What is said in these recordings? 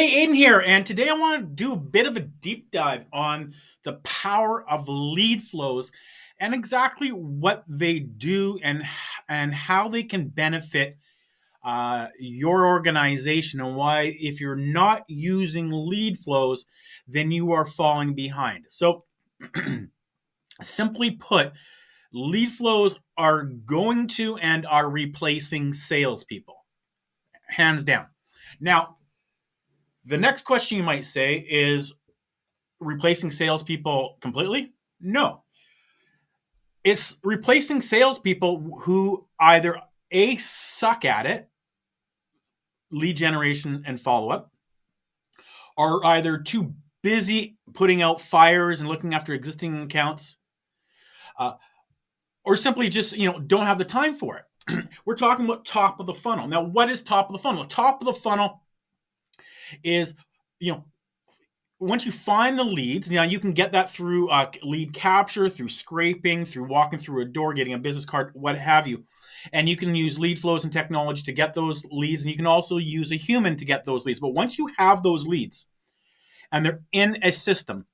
Hey, Aiden here, and today I want to do a bit of a deep dive on the power of lead flows and exactly what they do and how they can benefit your organization and why if you're not using lead flows, then you are falling behind. So, simply put, lead flows are going to and are replacing salespeople, hands down. Now, the next question you might say is replacing salespeople completely? No. It's replacing salespeople who either A, suck at it, lead generation and follow up, are either too busy putting out fires and looking after existing accounts, uh, or simply just don't have the time for it. We're talking about top of the funnel. Now, what is top of the funnel? Top of the funnel is you know once you find the leads, now you can get that through lead capture, through scraping, through walking through a door, getting a business card, what have you. And you can use lead flows and technology to get those leads, and you can also use a human to get those leads. But once you have those leads and they're in a system,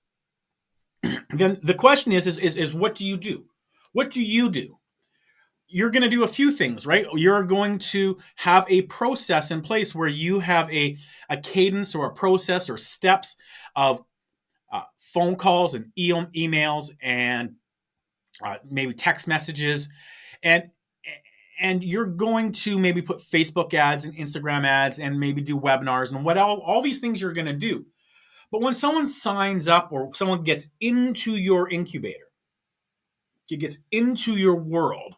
then the question is what do you do? What do you do? You're going to do a few things, right? You're going to have a process in place where you have a cadence or a process or steps of phone calls and emails and maybe text messages, and and you're going to maybe put Facebook ads and Instagram ads and maybe do webinars and what all these things you're going to do. But when someone signs up or someone gets into your incubator, it gets into your world,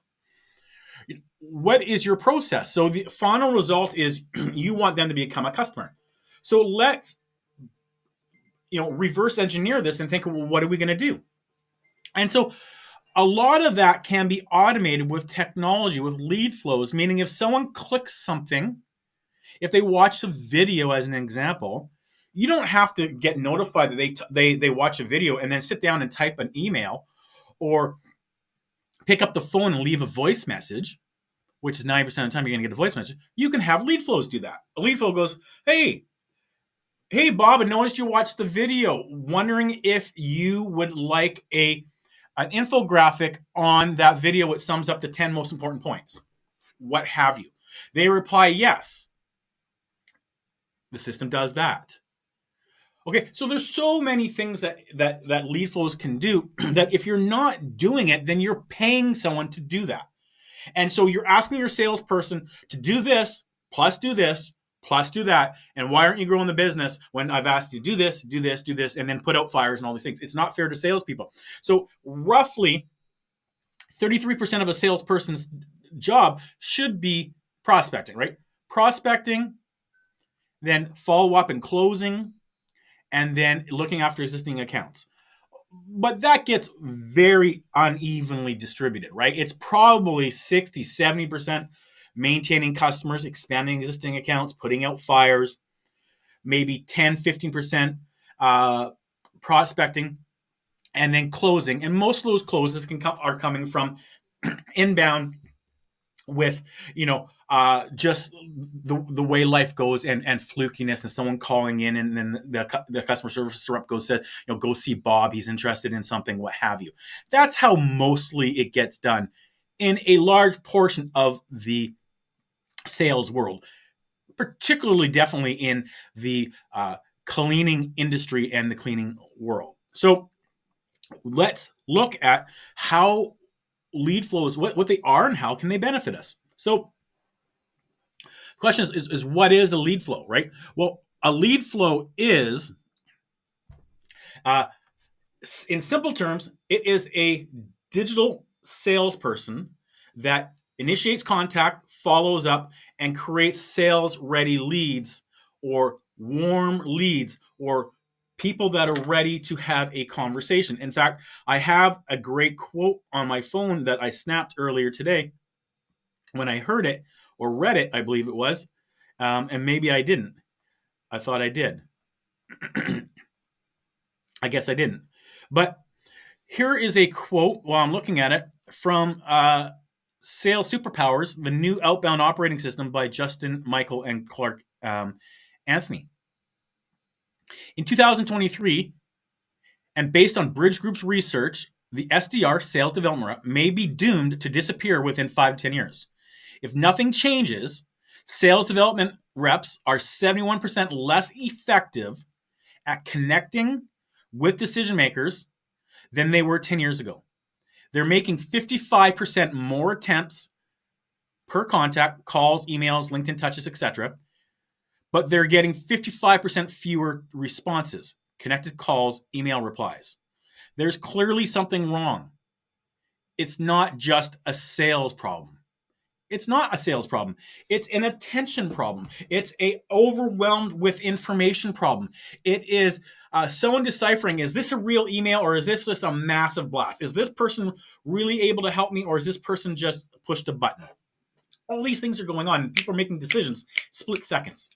what is your process? So the final result is you want them to become a customer. So let's reverse engineer this and think, well, what are we going to do? And so a lot of that can be automated with technology, with lead flows, meaning if someone clicks something, if they watch a video as an example, you don't have to get notified that they watch a video and then sit down and type an email or pick up the phone and leave a voice message, which is 90% of the time you're going to get a voice message. You can have lead flows do that. A lead flow goes, hey, Bob, I noticed you watched the video. Wondering if you would like an infographic on that video which sums up the 10 most important points, what have you. They reply yes. The system does that. Okay, so there's so many things that lead flows can do that if you're not doing it, then you're paying someone to do that. And so you're asking your salesperson to do this, plus do this, plus do that. And why aren't you growing the business when I've asked you to do this, do this, do this, and then put out fires and all these things? It's not fair to salespeople. So roughly 33% of a salesperson's job should be prospecting, right? Prospecting, then follow up and closing, and then looking after existing accounts. But that gets very unevenly distributed, right? It's probably 60, 70% maintaining customers, expanding existing accounts, putting out fires, maybe 10, 15% prospecting, and then closing. And most of those closes are coming from inbound with just the way life goes and flukiness and someone calling in and then the customer service rep said go see Bob, he's interested in something, what have you. That's how mostly it gets done in a large portion of the sales world, particularly definitely in the cleaning industry and the cleaning world. So let's look at how lead flows, what they are and how can they benefit us. So the question is what is a lead flow, right? Well, a lead flow is, in simple terms, it is a digital salesperson that initiates contact, follows up, and creates sales-ready leads or warm leads or people that are ready to have a conversation. In fact, I have a great quote on my phone that I snapped earlier today when I heard it or read it, I believe it was, and maybe I didn't. I thought I did. I guess I didn't. But here is a quote while I'm looking at it from Sales Superpowers, the new outbound operating system by Justin, Michael, and Clark Anthony. In 2023, and based on Bridge Group's research, the SDR, sales development rep, may be doomed to disappear within 5 to 10 years. If nothing changes, sales development reps are 71% less effective at connecting with decision makers than they were 10 years ago. They're making 55% more attempts per contact, calls, emails, LinkedIn touches, etc. But they're getting 55% fewer responses, connected calls, email replies. There's clearly something wrong. It's not just a sales problem. It's not a sales problem. It's an attention problem. It's a overwhelmed with information problem. It is someone deciphering, is this a real email or is this just a massive blast? Is this person really able to help me or is this person just pushed a button? All these things are going on. People are making decisions split seconds.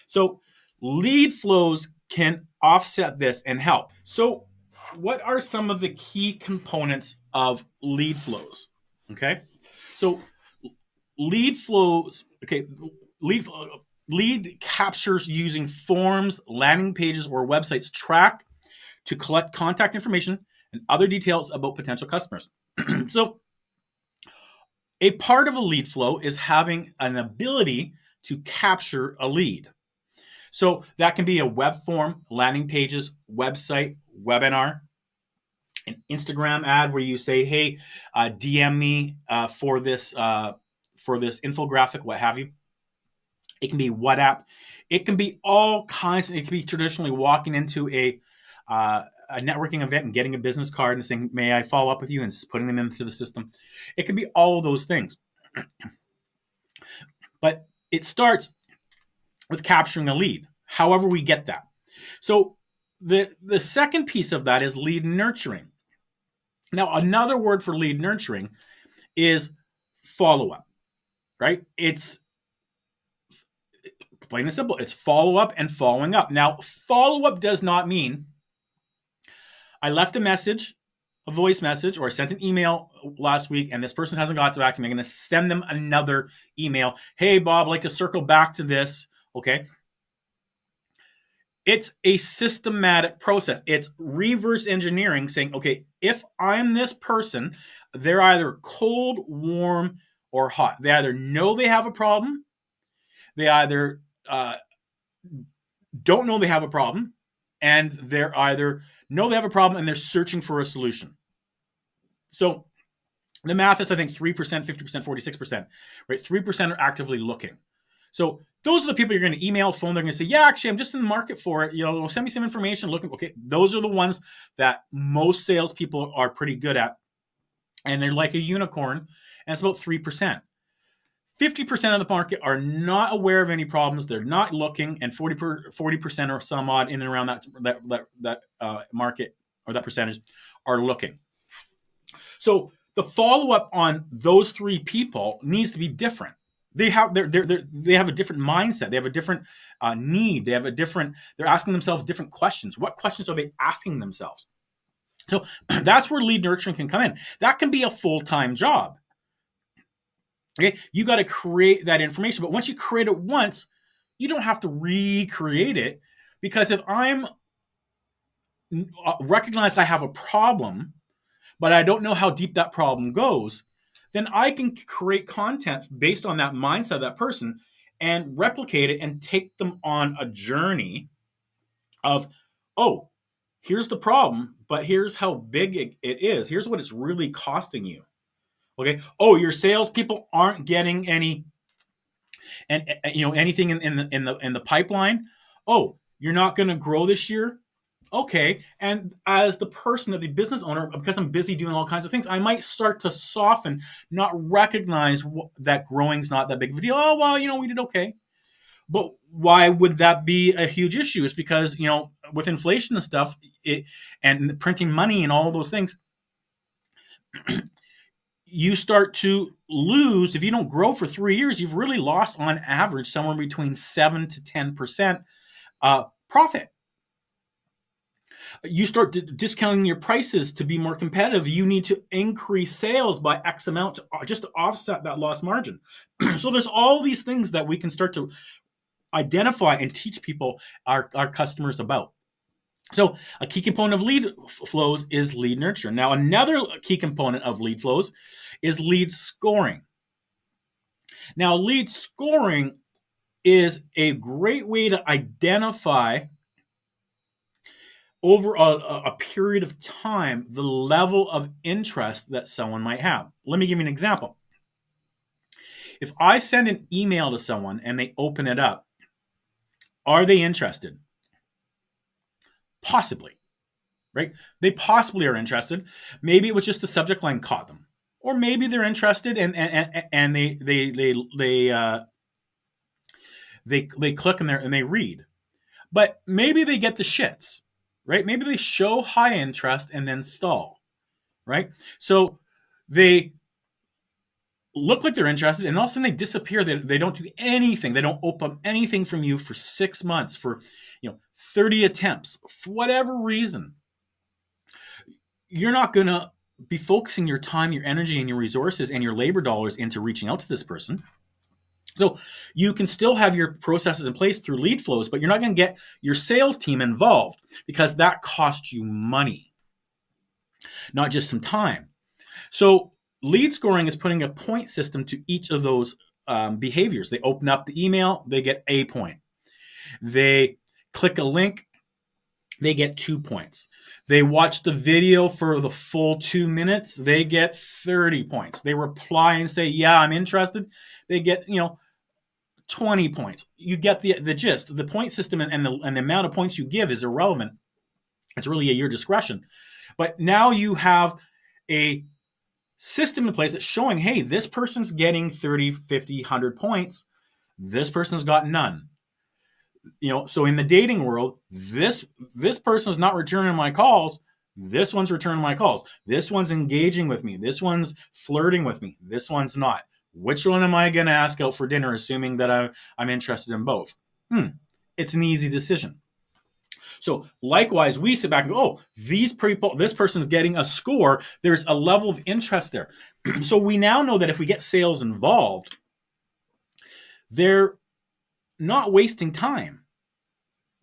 So LeadFlows can offset this and help. So what are some of the key components of LeadFlows? Okay, so LeadFlows, okay, lead captures using forms, landing pages, or websites track to collect contact information and other details about potential customers. So a part of a lead flow is having an ability to capture a lead. So that can be a web form, landing pages, website, webinar, an Instagram ad where you say, hey, DM me for this infographic, what have you. It can be WhatsApp. It can be all kinds. It can be traditionally walking into a networking event and getting a business card and saying, may I follow up with you, and putting them into the system. It can be all of those things. But it starts with capturing a lead, however we get that. So the second piece of that is lead nurturing. Now, another word for lead nurturing is follow-up, right? It's plain and simple. It's follow-up and following up. Now, follow-up does not mean I left a message, a voice message, or I sent an email last week and this person hasn't got back to me. I'm going to send them another email. Hey, Bob, I'd like to circle back to this. Okay. It's a systematic process. It's reverse engineering, saying, okay, if I'm this person, they're either cold, warm, or hot. They either know they have a problem. They either don't know they have a problem, and they're either know they have a problem and they're searching for a solution. So the math is, I think, 3%, 50%, 46%, right? 3% are actively looking. So those are the people you're going to email, phone. They're going to say, yeah, actually, I'm just in the market for it. You know, send me some information. Looking, okay. Those are the ones that most salespeople are pretty good at. And they're like a unicorn. And it's about 3%. 50% of the market are not aware of any problems. They're not looking. And 40% or some odd in and around that market or that percentage are looking. So the follow-up on those three people needs to be different. They have a different mindset. They have a different need. They have they're asking themselves different questions. What questions are they asking themselves? So that's where lead nurturing can come in. That can be a full-time job. Okay, you got to create that information. But once you create it once, you don't have to recreate it, because if I'm recognized I have a problem, but I don't know how deep that problem goes, then I can create content based on that mindset of that person and replicate it and take them on a journey of, oh, here's the problem, but here's how big it is. Here's what it's really costing you. Okay. Oh, your salespeople aren't getting anything in the pipeline. Oh, you're not going to grow this year. Okay. And as the person, of the business owner, because I'm busy doing all kinds of things, I might start to soften, not recognize that growing's not that big of a deal. Oh, well, we did okay. But why would that be a huge issue? It's because, with inflation and stuff, and printing money and all of those things, you start to lose. If you don't grow for 3 years, you've really lost on average somewhere between 7 to 10% profit. You start discounting your prices to be more competitive. You need to increase sales by X amount just to offset that lost margin. So there's all these things that we can start to identify and teach people, our customers, about. So a key component of lead flows is lead nurture. Now, another key component of lead flows is lead scoring. Now, lead scoring is a great way to identify over a period of time the level of interest that someone might have. Let me give you an example. If I send an email to someone and they open it up, are they interested? Possibly, right? They possibly are interested. Maybe it was just the subject line caught them, or maybe they're interested and they click in there and they read. But maybe they get the shits, right? Maybe they show high interest and then stall, right? So they look like they're interested and all of a sudden they disappear. They don't do anything. They don't open up anything from you for 6 months, for 30 attempts, for whatever reason. You're not going to be focusing your time, your energy, and your resources and your labor dollars into reaching out to this person. So you can still have your processes in place through lead flows, but you're not going to get your sales team involved because that costs you money, not just some time. So lead scoring is putting a point system to each of those behaviors. They open up the email, they get a point. They click a link, they get 2 points. They watch the video for the full 2 minutes, they get 30 points. They reply and say, yeah, I'm interested. They get, 20 points. You get the gist. The point system and the amount of points you give is irrelevant. It's really at your discretion. But now you have a system in place that's showing, hey, this person's getting 30, 50, 100 points. This person's got none. So in the dating world, this person's not returning my calls. This one's returning my calls. This one's engaging with me. This one's flirting with me. This one's not. Which one am I going to ask out for dinner, assuming that I'm interested in both? It's an easy decision. So likewise, we sit back and go, oh, this person's getting a score. There's a level of interest there. So we now know that if we get sales involved, they're not wasting time,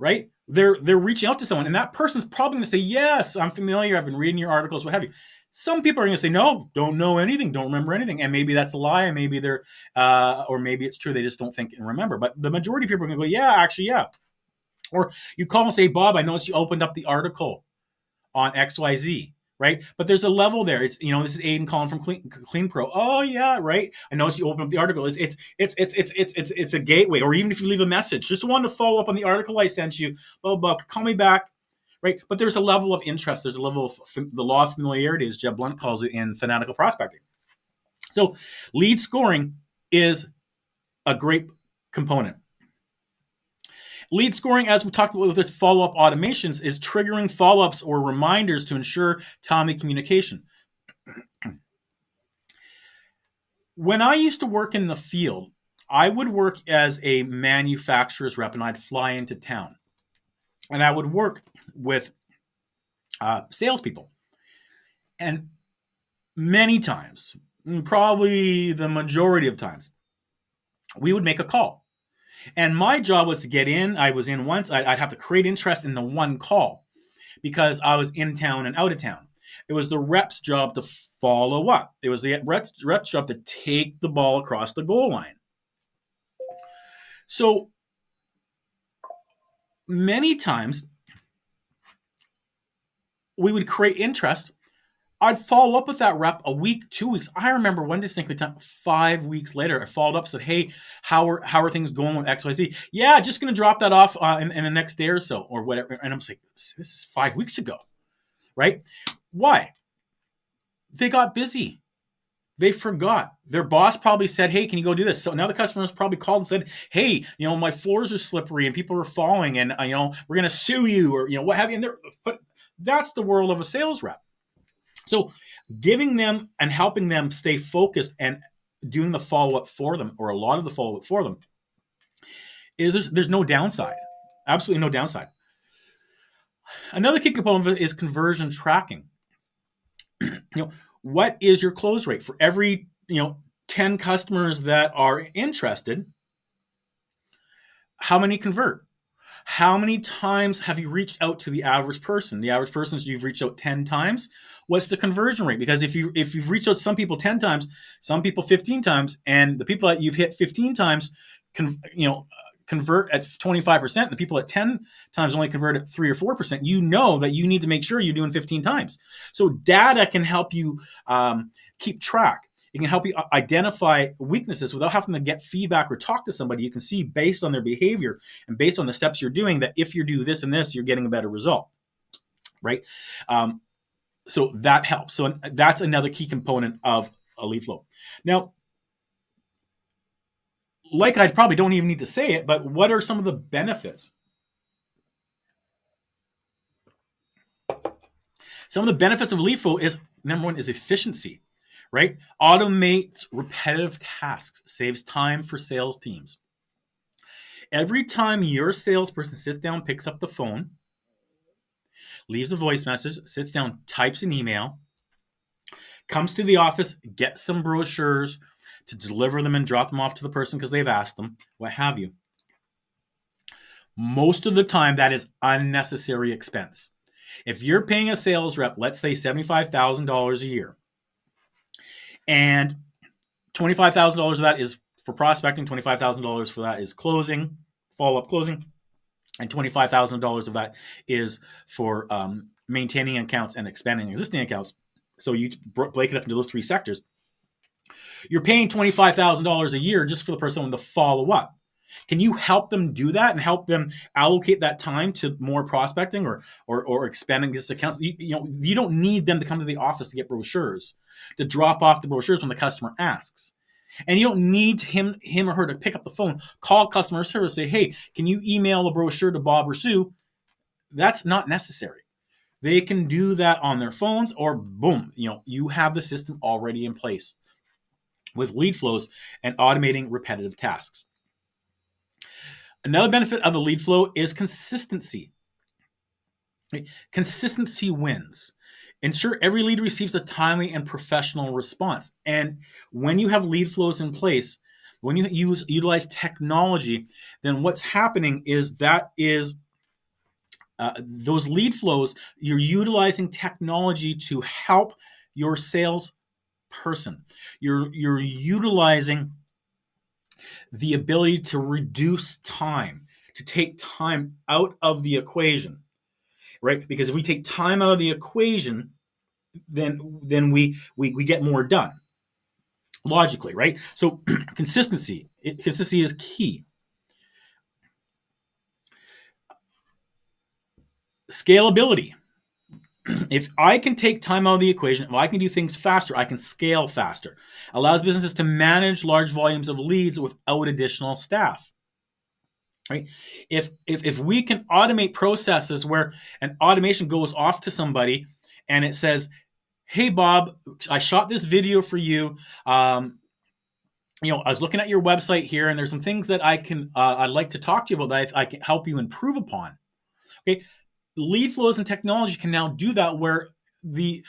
right? They're reaching out to someone, and that person's probably going to say, yes, I'm familiar. I've been reading your articles, what have you. Some people are going to say, no, don't know anything, don't remember anything. And maybe that's a lie, and maybe they're, or maybe it's true. They just don't think and remember. But the majority of people are going to go, yeah, actually, yeah. Or you call and say, Bob, I noticed you opened up the article on XYZ, right? But there's a level there. It's, this is Aiden calling from Clean Pro. Oh yeah, right. I noticed you opened up the article. It's a gateway. Or even if you leave a message, just wanted to follow up on the article I sent you. Blah, blah, blah, call me back. Right. But there's a level of interest. There's a level of the law of familiarity, as Jeb Blunt calls it in fanatical prospecting. So lead scoring is a great component. Lead scoring, as we talked about with its follow-up automations, is triggering follow-ups or reminders to ensure timely communication. When I used to work in the field, I would work as a manufacturer's rep, and I'd fly into town. And I would work with salespeople. And many times, probably the majority of times, we would make a call. And my job was to get in. I was in once. I'd have to create interest in the one call because I was in town and out of town. It was the rep's job to follow up. It was the rep's job to take the ball across the goal line. So many times we would create interest. I'd follow up with that rep a week, 2 weeks. I remember one distinctly time, 5 weeks later, I followed up, said, hey, how are things going with XYZ? Yeah, just going to drop that off in the next day or so or whatever. And I'm like, this is 5 weeks ago, right? Why? They got busy. They forgot. Their boss probably said, hey, can you go do this? So now the customer's probably called and said, hey, my floors are slippery and people are falling and, we're going to sue you or, what have you. But that's the world of a sales rep. So giving them and helping them stay focused and doing the follow-up for them, or a lot of the follow-up for them, there's no downside. Absolutely no downside. Another key component of it is conversion tracking. What is your close rate? For every 10 customers that are interested, how many convert? How many times have you reached out to the average person? The average person is you've reached out 10 times. What's the conversion rate? Because if you've reached out to some people 10 times, some people 15 times, and the people that you've hit 15 times convert at 25%, the people at 10 times only convert at 3 or 4%, you know that you need to make sure you're doing 15 times. So data can help you keep track. It can help you identify weaknesses without having to get feedback or talk to somebody. You can see based on their behavior and based on the steps you're doing that if you do this and this, you're getting a better result, right? So that helps. So that's another key component of a lead flow. Now, like I probably don't even need to say it, but what are some of the benefits? Some of the benefits of lead flow is, number one, is efficiency, right? Automates repetitive tasks, saves time for sales teams. Every time your salesperson sits down, picks up the phone, leaves a voice message, sits down, types an email, comes to the office, gets some brochures to deliver them and drop them off to the person because they've asked them, what have you. Most of the time, that is unnecessary expense. If you're paying a sales rep, let's say $75,000 a year, and $25,000 of that is for prospecting, $25,000 for that is closing, follow-up closing, and $25,000 of that is for maintaining accounts and expanding existing accounts. So you break it up into those three sectors. You're paying $25,000 a year just for the person to follow up. Can you help them do that and help them allocate that time to more prospecting or expanding these accounts? You don't need them to come to the office to get brochures, to drop off the brochures when the customer asks. And you don't need him or her to pick up the phone, call customer service, say, hey, can you email a brochure to Bob or Sue? That's not necessary. They can do that on their phones, or boom, you have the system already in place with lead flows and automating repetitive tasks. Another benefit of a lead flow is consistency. Consistency wins. Ensure every lead receives a timely and professional response. And when you have lead flows in place, when you utilize technology, then what's happening is those lead flows, you're utilizing technology to help your sales person. You're utilizing the ability to reduce time, to take time out of the equation, right? Because if we take time out of the equation, then we get more done logically, right? So consistency is key. Scalability. If I can take time out of the equation, if I can do things faster, I can scale faster. Allows businesses to manage large volumes of leads without additional staff. Right? If we can automate processes where an automation goes off to somebody and it says, hey, Bob, I shot this video for you. I was looking at your website here, and there's some things that I'd like to talk to you about that I can help you improve upon. Okay, lead flows and technology can now do that, where the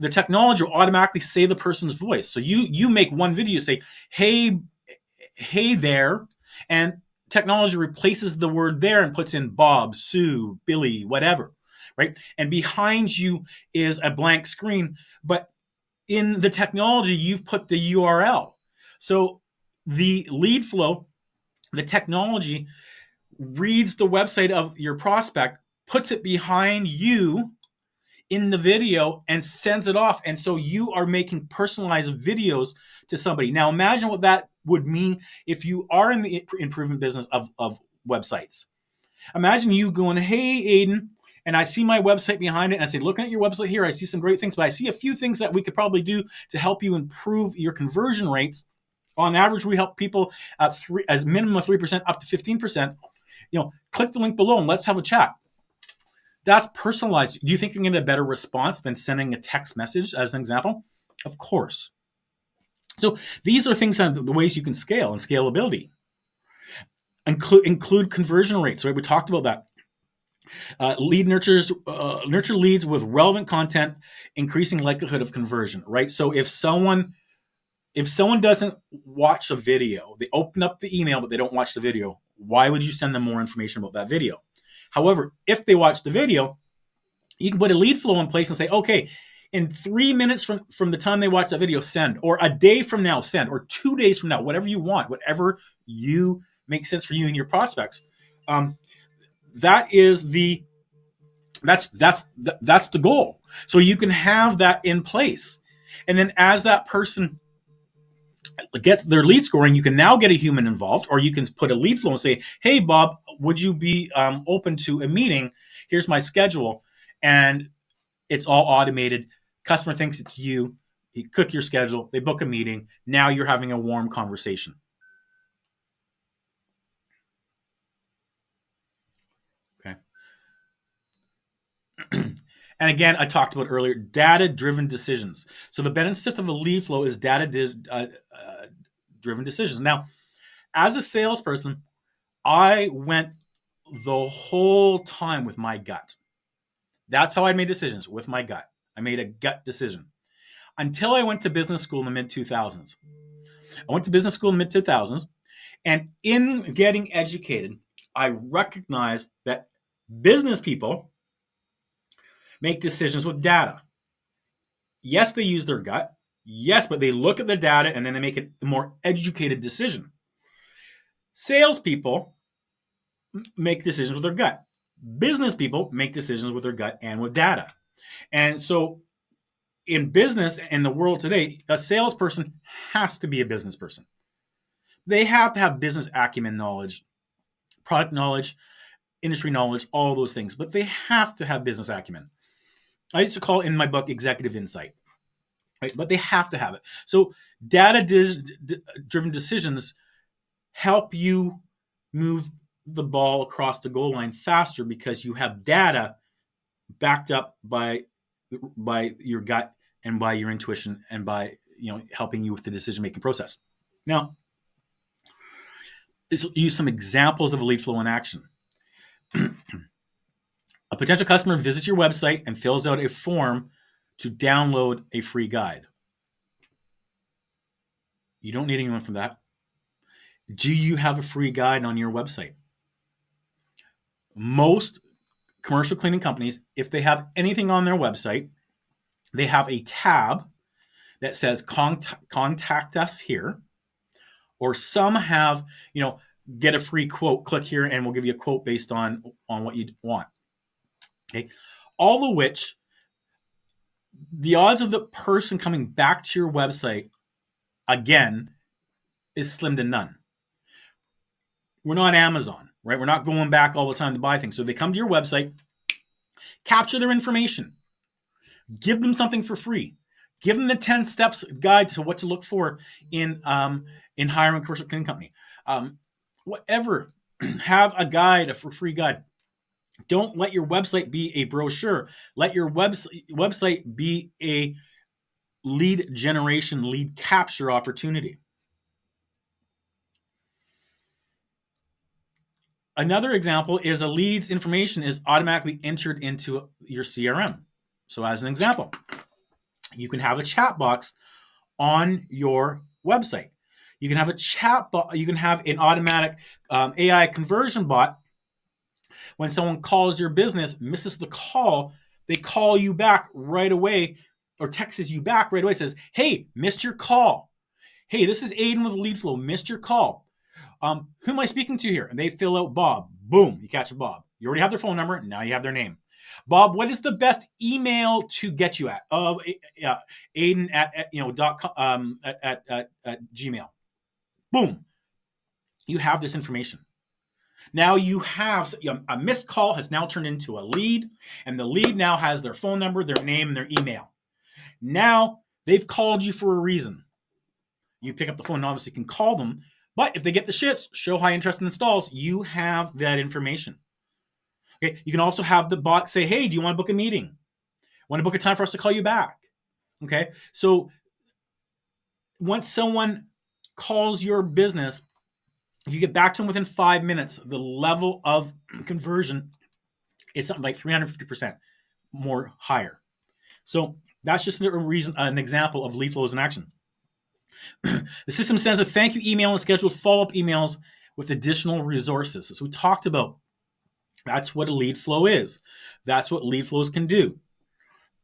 technology will automatically say the person's voice. So you make one video, say, hey there, and technology replaces the word there and puts in Bob, Sue, Billy, whatever, right? And behind you is a blank screen, but in the technology, you've put the URL. So the lead flow, the technology reads the website of your prospect, puts it behind you in the video, and sends it off. And so you are making personalized videos to somebody. Now imagine what that would mean if you are in the improvement business of websites. Imagine you going, hey, Aiden, and I see my website behind it, and I say, looking at your website here, I see some great things, but I see a few things that we could probably do to help you improve your conversion rates. On average, we help people at as minimum of 3% up to 15%. Click the link below and let's have a chat. That's personalized. Do you think you're going to get a better response than sending a text message, as an example? Of course. So these are things, the ways you can scale and scalability. Include conversion rates, right? We talked about that. Nurture leads with relevant content, increasing likelihood of conversion, right? So if someone doesn't watch a video, they open up the email, but they don't watch the video, Why would you send them more information about that video? However, if they watch the video, you can put a lead flow in place and say, okay, in 3 minutes from the time they watch that video, send, or a day from now, send, or 2 days from now, whatever you want, whatever you makes sense for you and your prospects. That's the goal. So you can have that in place. And then as that person gets their lead scoring, you can now get a human involved, or you can put a lead flow and say, hey, Bob, would you be open to a meeting? Here's my schedule. And it's all automated. Customer thinks it's you. You click your schedule. They book a meeting. Now you're having a warm conversation. Okay. And again, I talked about earlier, data-driven decisions. So the benefit of a lead flow is data-driven decisions. Now, as a salesperson, I went the whole time with my gut. That's how I made decisions, with my gut. I made a gut decision until I went to business school in the mid-2000s. I went to business school in the mid-2000s, and in getting educated, I recognized that business people make decisions with data. Yes, they use their gut. Yes, but they look at the data and then they make a more educated decision. Salespeople make decisions with their gut. Business people make decisions with their gut and with data. And so in business and the world today, a salesperson has to be a business person. They have to have business acumen knowledge, product knowledge, industry knowledge, all those things, but they have to have business acumen. I used to call it in my book executive insight, right? But they have to have it. So data-driven decisions help you move the ball across the goal line faster because you have data backed up by your gut and by your intuition and by helping you with the decision-making process. Now, let's use some examples of a lead flow in action. A potential customer visits your website and fills out a form to download a free guide. You don't need anyone for that. Do you have a free guide on your website? Most commercial cleaning companies, if they have anything on their website, they have a tab that says contact us here, or some have, get a free quote, click here and we'll give you a quote based on what you want. Okay. All of which, the odds of the person coming back to your website again is slim to none. We're not Amazon, right? We're not going back all the time to buy things. So they come to your website, capture their information, give them something for free, give them the 10 steps guide to what to look for in hiring a commercial cleaning company. Whatever, have a guide, a free guide. Don't let your website be a brochure. Let your website be a lead generation, lead capture opportunity. Another example is a lead's information is automatically entered into your CRM. So as an example, you can have a chat box on your website. You can have a chat bot. You can have an automatic AI conversion bot. When someone calls your business, misses the call, they call you back right away or texts you back right away, says, hey, missed your call. Hey, this is Aiden with LeadFlow, missed your call. Who am I speaking to here? And they fill out Bob. Boom, you catch a Bob. You already have their phone number, now you have their name. Bob, what is the best email to get you at? Aiden at Gmail. Boom. You have this information. Now you have a missed call has now turned into a lead, and the lead now has their phone number, their name, and their email. Now they've called you for a reason. You pick up the phone and obviously can call them, but if they get the shits, show high interest in installs, you have that information. Okay. You can also have the bot say, hey, do you want to book a meeting? Want to book a time for us to call you back? Okay. So once someone calls your business, you get back to them within 5 minutes, the level of conversion is something like 350% more higher. So that's just an example of lead flows in action. The system sends a thank you email and schedules follow-up emails with additional resources. As we talked about, that's what a lead flow is. That's what LeadFlows can do.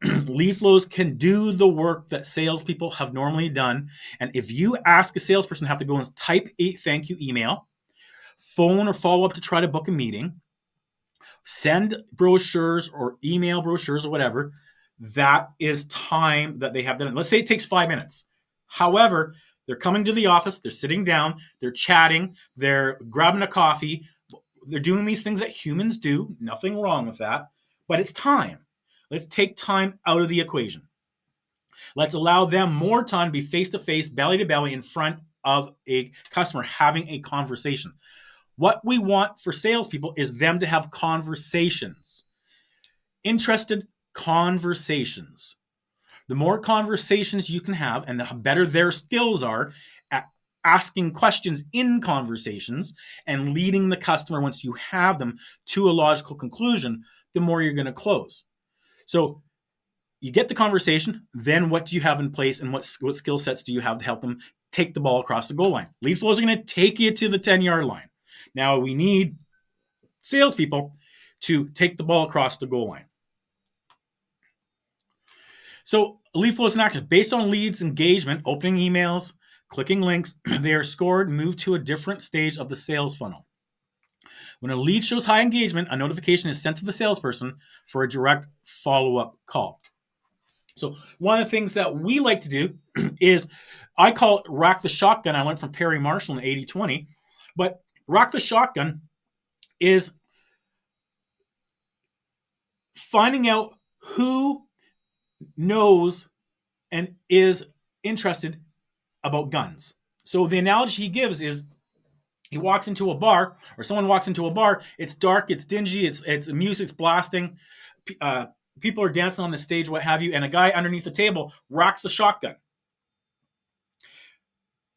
LeadFlows can do the work that salespeople have normally done. And if you ask a salesperson to have to go and type a thank you email, phone or follow up to try to book a meeting, send brochures or email brochures or whatever, that is time that they have done. Let's say it takes 5 minutes. However, they're coming to the office, they're sitting down, they're chatting, they're grabbing a coffee, they're doing these things that humans do. Nothing wrong with that, but it's time. Let's take time out of the equation. Let's allow them more time to be face-to-face, belly-to-belly in front of a customer having a conversation. What we want for salespeople is them to have conversations. Interested conversations. The more conversations you can have and the better their skills are at asking questions in conversations and leading the customer once you have them to a logical conclusion, the more you're going to close. So you get the conversation, then what do you have in place and what skill sets do you have to help them take the ball across the goal line? LeadFlows are going to take you to the 10-yard line. Now we need salespeople to take the ball across the goal line. So LeadFlows in action. Based on leads, engagement, opening emails, clicking links, they are scored and moved to a different stage of the sales funnel. When a lead shows high engagement, a notification is sent to the salesperson for a direct follow-up call. So one of the things that we like to do is, I call it rack the shotgun. I learned from Perry Marshall in 80-20, but rack the shotgun is finding out who knows and is interested about guns. So the analogy he gives is, he walks into a bar, or someone walks into a bar, it's dark, it's dingy, it's music's blasting, people are dancing on the stage, what have you, and a guy underneath the table racks a shotgun.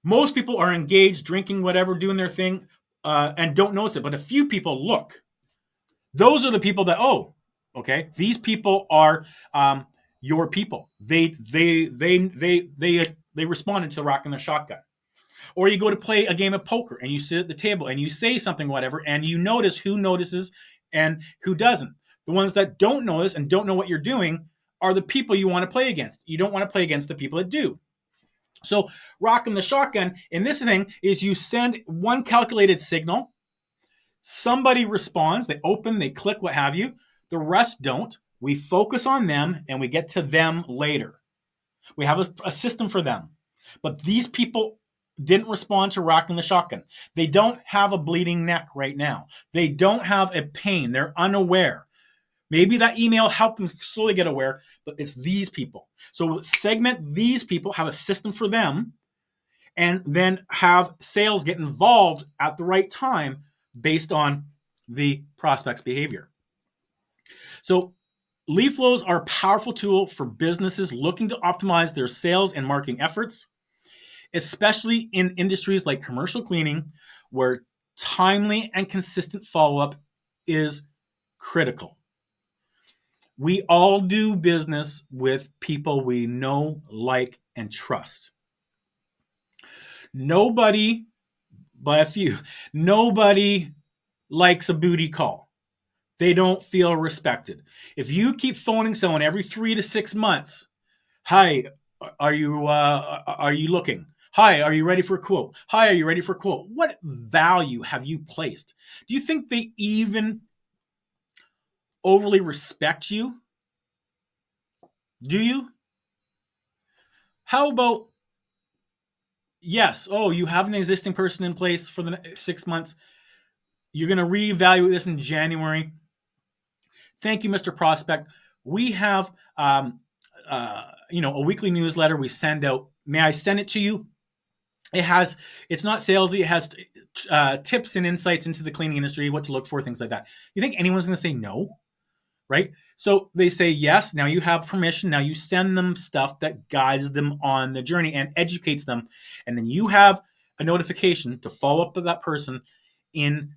Most people are engaged, drinking, whatever, doing their thing, and don't notice it, but a few people look. Those are the people that, oh, okay, these people are your people. They responded to racking the shotgun. Or you go to play a game of poker and you sit at the table and you say something, whatever, and you notice who notices and who doesn't. The ones that don't notice and don't know what you're doing are the people you want to play against. You don't want to play against the people that do. So rocking the shotgun in this thing is, you send one calculated signal, somebody responds, they open, they click, what have you. The rest don't. We focus on them and we get to them later. We have a system for them. But these people didn't respond to rocking the shotgun. They don't have a bleeding neck right now. They don't have a pain. They're unaware. Maybe that email helped them slowly get aware, but it's these people. So segment these people, have a system for them, and then have sales get involved at the right time based on the prospect's behavior. So LeadFlows are a powerful tool for businesses looking to optimize their sales and marketing efforts, especially in industries like commercial cleaning, where timely and consistent follow-up is critical. We all do business with people we know, like, and trust. Nobody, by a few, nobody likes a booty call. They don't feel respected. If you keep phoning someone every 3 to 6 months, hi, are you looking? Hi, are you ready for a quote? Hi, are you ready for a quote? What value have you placed? Do you think they even overly respect you? Do you? How about, yes, oh, you have an existing person in place for the 6 months. You're going to reevaluate this in January. Thank you, Mr. Prospect. We have a weekly newsletter we send out. May I send it to you? It's not salesy. It has tips and insights into the cleaning industry, what to look for, things like that. You think anyone's going to say no? Right? So they say yes. Now you have permission. Now you send them stuff that guides them on the journey and educates them. And then you have a notification to follow up with that person in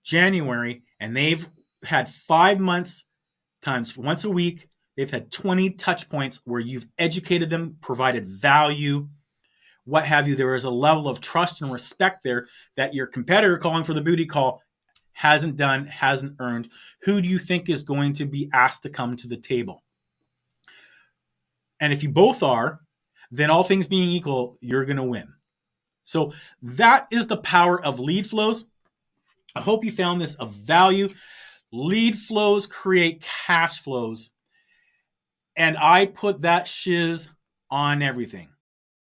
January. And they've had 5 months times once a week. They've had 20 touch points where you've educated them, provided value, what have you. There is a level of trust and respect there that your competitor calling for the booty call hasn't done, hasn't earned. Who do you think is going to be asked to come to the table? And if you both are, then all things being equal, you're going to win. So that is the power of LeadFlows. I hope you found this of value. LeadFlows create cash flows. And I put that shiz on everything.